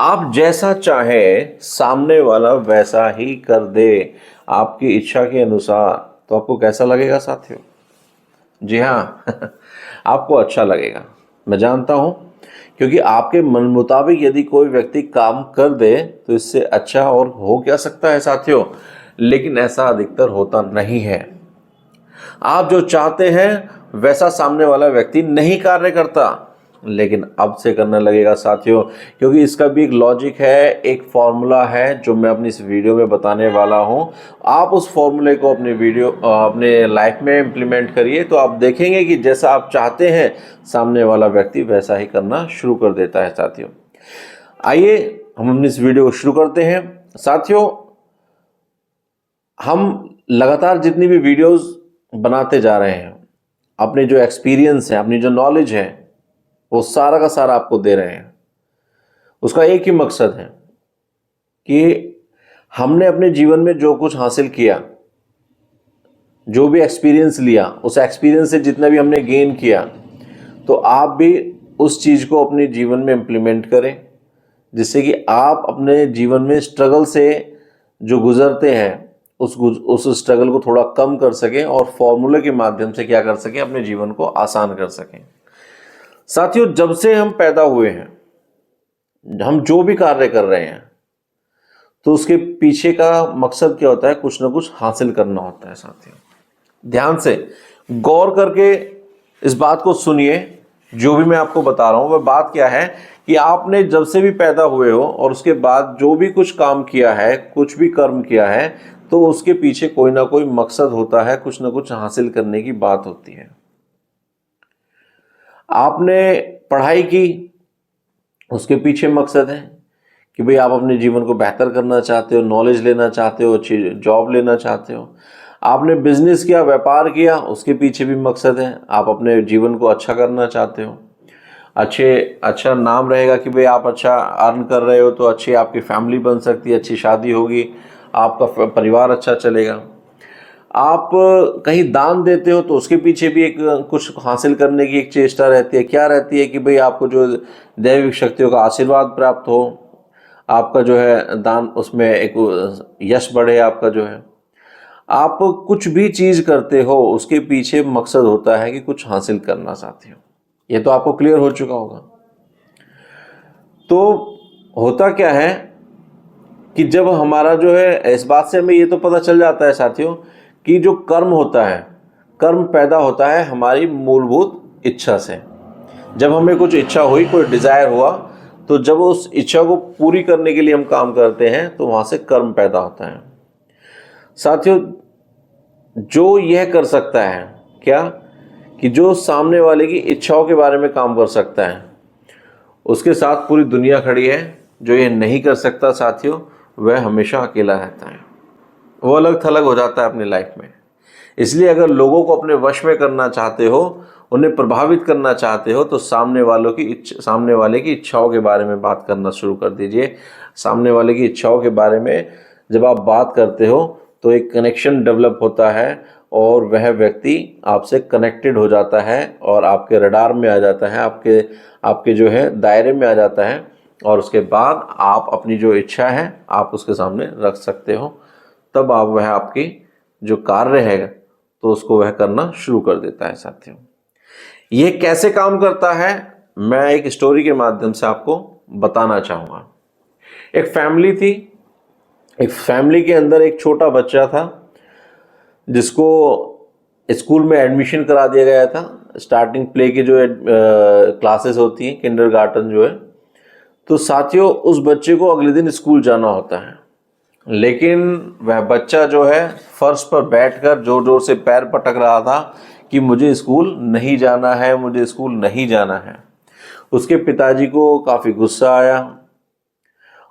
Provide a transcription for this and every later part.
आप जैसा चाहें सामने वाला वैसा ही कर दे आपकी इच्छा के अनुसार, तो आपको कैसा लगेगा साथियों? जी हाँ आपको अच्छा लगेगा, मैं जानता हूं, क्योंकि आपके मन मुताबिक यदि कोई व्यक्ति काम कर दे तो इससे अच्छा और हो क्या सकता है साथियों। लेकिन ऐसा अधिकतर होता नहीं है। आप जो चाहते हैं वैसा सामने वाला व्यक्ति नहीं कार्य करता, लेकिन अब से करने लगेगा साथियों, क्योंकि इसका भी एक लॉजिक है, एक फॉर्मूला है जो मैं अपनी इस वीडियो में बताने वाला हूं। आप उस फॉर्मूले को अपने लाइफ में इम्प्लीमेंट करिए, तो आप देखेंगे कि जैसा आप चाहते हैं सामने वाला व्यक्ति वैसा ही करना शुरू कर देता है साथियों। आइए हम अपनी इस वीडियो को शुरू करते हैं साथियों। हम लगातार जितनी भी वीडियोस बनाते जा रहे हैं, अपने जो एक्सपीरियंस है, अपनी जो नॉलेज है, वो सारा का सारा आपको दे रहे हैं। उसका एक ही मकसद है कि हमने अपने जीवन में जो कुछ हासिल किया, जो भी एक्सपीरियंस लिया, उस एक्सपीरियंस से जितना भी हमने गेन किया, तो आप भी उस चीज़ को अपने जीवन में इम्प्लीमेंट करें, जिससे कि आप अपने जीवन में स्ट्रगल से जो गुजरते हैं उस स्ट्रगल को थोड़ा कम कर सकें और फॉर्मूले के माध्यम से क्या कर सकें, अपने जीवन को आसान कर सकें। साथियों, जब से हम पैदा हुए हैं, हम जो भी कार्य कर रहे हैं, तो उसके पीछे का मकसद क्या होता है? कुछ ना कुछ हासिल करना होता है साथियों। ध्यान से गौर करके इस बात को सुनिए। जो भी मैं आपको बता रहा हूं वह बात क्या है कि आपने जब से भी पैदा हुए हो और उसके बाद जो भी कुछ काम किया है, कुछ भी कर्म किया है, तो उसके पीछे कोई ना कोई मकसद होता है, कुछ ना कुछ हासिल करने की बात होती है। आपने पढ़ाई की, उसके पीछे मकसद है कि भाई आप अपने जीवन को बेहतर करना चाहते हो, नॉलेज लेना चाहते हो, अच्छी जॉब लेना चाहते हो। आपने बिजनेस किया, व्यापार किया, उसके पीछे भी मकसद है, आप अपने जीवन को अच्छा करना चाहते हो। अच्छा नाम रहेगा कि भाई आप अच्छा अर्न कर रहे हो, तो अच्छी आपकी फैमिली बन सकती है, अच्छी शादी होगी, आपका परिवार अच्छा चलेगा। आप कहीं दान देते हो तो उसके पीछे भी एक कुछ हासिल करने की एक चेष्टा रहती है। क्या रहती है कि भाई आपको जो दैविक शक्तियों का आशीर्वाद प्राप्त हो, आपका जो है दान, उसमें एक यश बढ़े आपका जो है। आप कुछ भी चीज करते हो उसके पीछे मकसद होता है कि कुछ हासिल करना साथियों। ये तो आपको क्लियर हो चुका होगा। तो होता क्या है कि जब हमारा जो है, इस बात से हमें ये तो पता चल जाता है साथियों कि जो कर्म होता है, कर्म पैदा होता है हमारी मूलभूत इच्छा से। जब हमें कुछ इच्छा हुई, कोई डिजायर हुआ, तो जब उस इच्छा को पूरी करने के लिए हम काम करते हैं तो वहां से कर्म पैदा होता है साथियों। जो यह कर सकता है क्या कि जो सामने वाले की इच्छाओं के बारे में काम कर सकता है, उसके साथ पूरी दुनिया खड़ी है। जो ये नहीं कर सकता साथियों, वह हमेशा अकेला रहता है, वो अलग थलग हो जाता है अपनी लाइफ में। इसलिए अगर लोगों को अपने वश में करना चाहते हो, उन्हें प्रभावित करना चाहते हो, तो सामने वाले की इच्छाओं के बारे में बात करना शुरू कर दीजिए। सामने वाले की इच्छाओं के बारे में जब आप बात करते हो तो एक कनेक्शन डेवलप होता है और वह व्यक्ति आपसे कनेक्टेड हो जाता है और आपके रडार में आ जाता है, आपके जो है दायरे में आ जाता है। और उसके बाद आप अपनी जो इच्छा है आप उसके सामने रख सकते हो। तब आप वह आपकी जो कार्य है तो उसको वह करना शुरू कर देता है साथियों। यह कैसे काम करता है, मैं एक स्टोरी के माध्यम से आपको बताना चाहूँगा। एक फैमिली थी। एक फैमिली के अंदर एक छोटा बच्चा था जिसको स्कूल में एडमिशन करा दिया गया था। स्टार्टिंग प्ले की जो क्लासेस होती हैं, किंडरगार्टन जो है, तो साथियों उस बच्चे को अगले दिन स्कूल जाना होता है। लेकिन वह बच्चा जो है फर्श पर बैठकर जोर जोर से पैर पटक रहा था कि मुझे स्कूल नहीं जाना है, मुझे स्कूल नहीं जाना है। उसके पिताजी को काफ़ी गुस्सा आया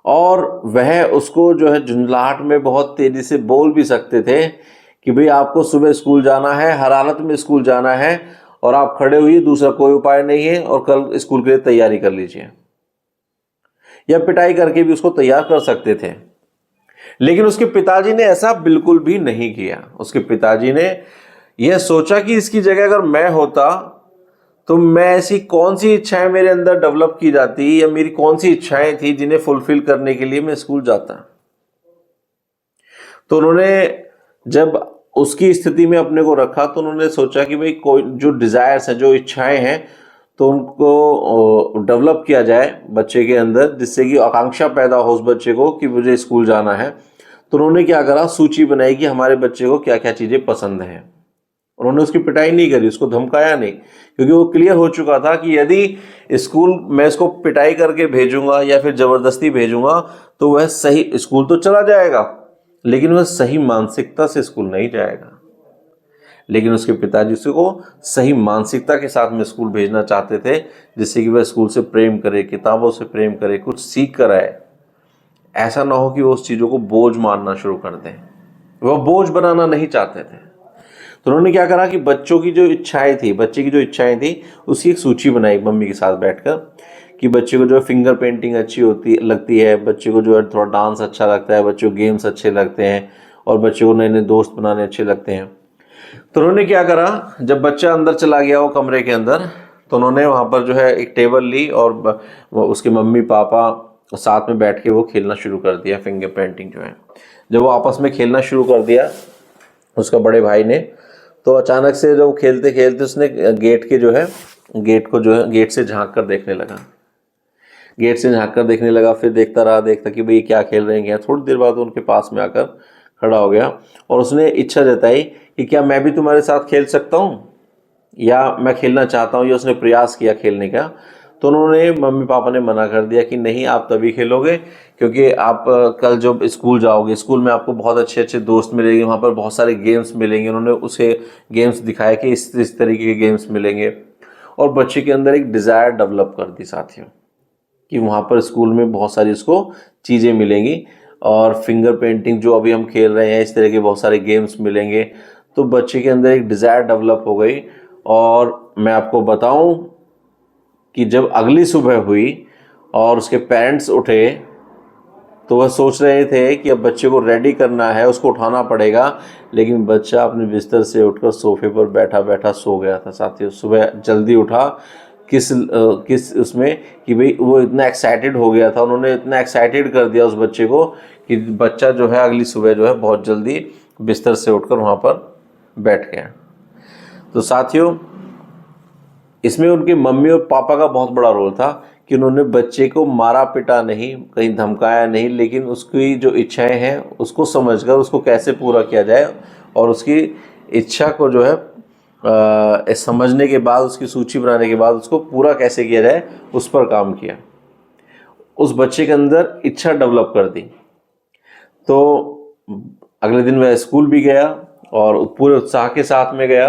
और वह उसको जो है झुंझलाहट में बहुत तेजी से बोल भी सकते थे कि भाई आपको सुबह स्कूल जाना है, हर हालत में स्कूल जाना है, और आप खड़े हुए, दूसरा कोई उपाय नहीं है, और कल स्कूल के लिए तैयारी कर लीजिए। या पिटाई करके भी उसको तैयार कर सकते थे। लेकिन उसके पिताजी ने ऐसा बिल्कुल भी नहीं किया। उसके पिताजी ने यह सोचा कि इसकी जगह अगर मैं होता तो मैं ऐसी कौन सी इच्छाएं मेरे अंदर डेवलप की जाती या मेरी कौन सी इच्छाएं थी जिन्हें फुलफिल करने के लिए मैं स्कूल जाता। तो उन्होंने जब उसकी स्थिति में अपने को रखा तो उन्होंने सोचा कि भाई कोई जो डिजायर्स हैं, जो इच्छाएं हैं, तो उनको डेवलप किया जाए बच्चे के अंदर, जिससे कि आकांक्षा पैदा हो उस बच्चे को कि मुझे स्कूल जाना है। तो उन्होंने क्या करा, सूची बनाई कि हमारे बच्चे को क्या क्या चीजें पसंद हैं। उन्होंने उसकी पिटाई नहीं करी, उसको धमकाया नहीं, क्योंकि वो क्लियर हो चुका था कि यदि स्कूल मैं इसको पिटाई करके भेजूंगा या फिर जबरदस्ती भेजूंगा तो वह सही स्कूल तो चला जाएगा, लेकिन वह सही मानसिकता से स्कूल नहीं जाएगा। लेकिन उसके पिताजी को सही मानसिकता के साथ में स्कूल भेजना चाहते थे, जिससे कि वह स्कूल से प्रेम करे, किताबों से प्रेम करे, कुछ सीख कर आए। ऐसा ना हो कि वो उस चीज़ों को बोझ मानना शुरू कर दें। वह बोझ बनाना नहीं चाहते थे। तो उन्होंने क्या करा कि बच्चों की जो इच्छाएं थी, बच्चे की जो इच्छाएं थी, उसकी एक सूची बनाई मम्मी के साथ बैठकर कि बच्चे को जो है फिंगर पेंटिंग अच्छी लगती है, बच्चे को जो है थोड़ा डांस अच्छा लगता है, बच्चे को गेम्स अच्छे लगते हैं, और बच्चे को नए नए दोस्त बनाने अच्छे लगते हैं। तो उन्होंने क्या करा, जब बच्चा अंदर चला गया वो कमरे के अंदर, तो उन्होंने वहाँ पर जो है एक टेबल ली और उसके मम्मी पापा साथ में बैठ के वो खेलना शुरू कर दिया फिंगर पेंटिंग जो है। जब वो आपस में खेलना शुरू कर दिया उसका बड़े भाई ने, तो अचानक से जब खेलते खेलते उसने गेट से झांक कर देखने लगा। गेट से झांक कर देखने लगा, फिर देखता कि भाई क्या खेल रहे हैं। थोड़ी देर बाद उनके पास में आकर खड़ा हो गया और उसने इच्छा जताई कि क्या मैं भी तुम्हारे साथ खेल सकता हूँ, या मैं खेलना चाहता हूँ, या उसने प्रयास किया खेलने का। तो उन्होंने मम्मी पापा ने मना कर दिया कि नहीं, आप तभी खेलोगे क्योंकि आप कल जब स्कूल जाओगे, स्कूल में आपको बहुत अच्छे अच्छे दोस्त मिलेंगे, वहाँ पर बहुत सारे गेम्स मिलेंगे। उन्होंने उसे गेम्स दिखाया कि इस तरीके के गेम्स मिलेंगे, और बच्चे के अंदर एक डिज़ायर डेवलप कर दी साथियों कि वहाँ पर स्कूल में बहुत सारी उसको चीज़ें मिलेंगी, और फिंगर पेंटिंग जो अभी हम खेल रहे हैं, इस तरह के बहुत सारे गेम्स मिलेंगे। तो बच्चे के अंदर एक डिज़ायर डेवलप हो गई। और मैं आपको बताऊं कि जब अगली सुबह हुई और उसके पेरेंट्स उठे, तो वह सोच रहे थे कि अब बच्चे को रेडी करना है, उसको उठाना पड़ेगा, लेकिन बच्चा अपने बिस्तर से उठकर सोफे पर बैठा बैठा सो गया था साथियों। सुबह जल्दी उठा, किस उसमें कि भाई वो इतना एक्साइटेड हो गया था, उन्होंने इतना एक्साइटेड कर दिया उस बच्चे को कि बच्चा जो है अगली सुबह जो है बहुत जल्दी बिस्तर से उठकर वहाँ पर बैठ गया। तो साथियों, इसमें उनके मम्मी और पापा का बहुत बड़ा रोल था कि उन्होंने बच्चे को मारा पिटा नहीं, कहीं धमकाया नहीं, लेकिन उसकी जो इच्छाएं हैं उसको समझकर उसको कैसे पूरा किया जाए, और उसकी इच्छा को जो है समझने के बाद, उसकी सूची बनाने के बाद उसको पूरा कैसे किया जाए उस पर काम किया। उस बच्चे के अंदर इच्छा डेवलप कर दी। तो अगले दिन वह स्कूल भी गया और पूरे उत्साह के साथ में गया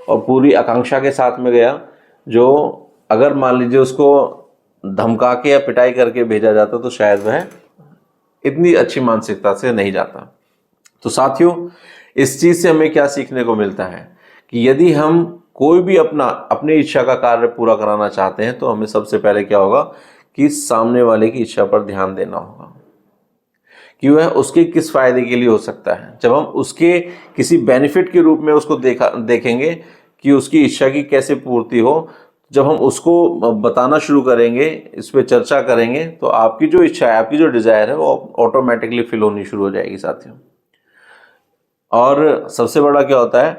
और पूरी आकांक्षा के साथ में गया, जो अगर मान लीजिए उसको धमका के या पिटाई करके भेजा जाता तो शायद वह इतनी अच्छी मानसिकता से नहीं जाता। तो साथियों, इस चीज़ से हमें क्या सीखने को मिलता है कि यदि हम कोई भी अपनी इच्छा का कार्य पूरा कराना चाहते हैं, तो हमें सबसे पहले क्या होगा कि सामने वाले की इच्छा पर ध्यान देना होगा कि वह उसके किस फायदे के लिए हो सकता है। जब हम उसके किसी बेनिफिट के रूप में उसको देखेंगे कि उसकी इच्छा की कैसे पूर्ति हो, जब हम उसको बताना शुरू करेंगे, इस पर चर्चा करेंगे, तो आपकी जो इच्छा है, आपकी जो डिज़ायर है, वो ऑटोमेटिकली फिल होनी शुरू हो जाएगी साथियों। और सबसे बड़ा क्या होता है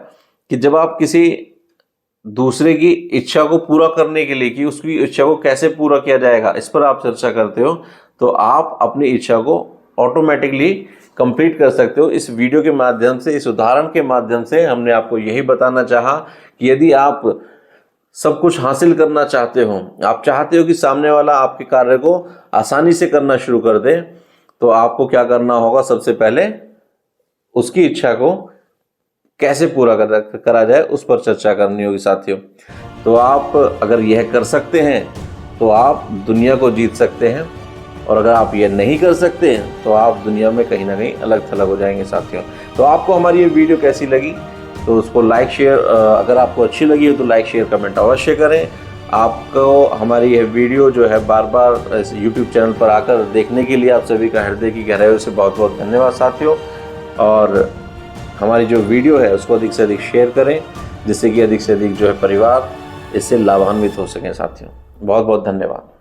कि जब आप किसी दूसरे की इच्छा को पूरा करने के लिए कि उसकी इच्छा को कैसे पूरा किया जाएगा, इस पर आप चर्चा करते हो, तो आप अपनी इच्छा को ऑटोमेटिकली कंप्लीट कर सकते हो। इस वीडियो के माध्यम से, इस उदाहरण के माध्यम से हमने आपको यही बताना चाहा कि यदि आप सब कुछ हासिल करना चाहते हो, आप चाहते हो कि सामने वाला आपके कार्य को आसानी से करना शुरू कर दे, तो आपको क्या करना होगा, सबसे पहले उसकी इच्छा को कैसे पूरा करा जाए उस पर चर्चा करनी होगी साथियों। तो आप अगर यह कर सकते हैं तो आप दुनिया को जीत सकते हैं, और अगर आप ये नहीं कर सकते हैं तो आप दुनिया में कहीं ना कहीं अलग थलग हो जाएंगे साथियों। तो आपको हमारी ये वीडियो कैसी लगी, तो उसको लाइक शेयर, अगर आपको अच्छी लगी हो तो लाइक शेयर कमेंट अवश्य करें। आपको हमारी यह वीडियो जो है बार बार यूट्यूब चैनल पर आकर देखने के लिए आप सभी का हृदय की गहराइयों से बहुत बहुत धन्यवाद साथियों। और हमारी जो वीडियो है उसको अधिक से अधिक शेयर करें, जिससे कि अधिक से अधिक जो है परिवार इससे लाभान्वित हो सकें साथियों। बहुत बहुत धन्यवाद।